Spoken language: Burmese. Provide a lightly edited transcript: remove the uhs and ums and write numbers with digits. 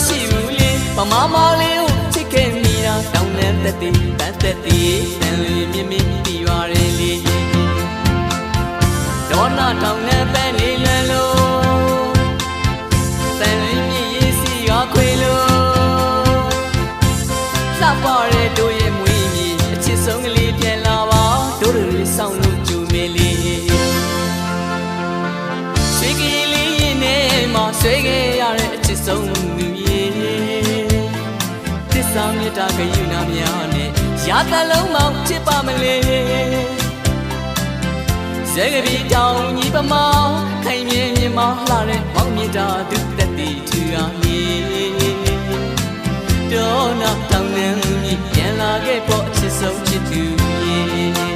မရှိဘူးလေမမမလေးကိုချစ်ခဲ့မိတာတောင်းတဲ့သက်သေးတန်သက်သေးတန်လီမြင့်မြင့်ပြီးရွာရဲလေဒေါနာတောင်းတဲ့ပန်းလေးလွယ်လို့တန်လီမြင့်ရေးစီကခွေလို့လှပတဲ့တို့ရဲ့မွေးမြေအချစ်ဆုံးကလေးပြန်လာပါတို့တွေဆောင်လို့ကြိုမေးလေးဆွေကလေးရင်ထဲမှာဆွေခဲ့ရတဲ့အချစ်ဆုံးသူရဲ့သစ္စာမြတ်တာကယူနာများနဲ့ရာတလုံးမောင်ချစ်ပါမလဲဇေကပီတောင်ကြီးပမာခိုင်မြဲမြင်မလှတဲ့မောင်မြတ်တာသူတက်တီထူအားလေးဒေါနာတောင်နှံမြည်ပြန်လာခဲ့ပေါ်အချစ်ဆုံးချစ်သူရဲ့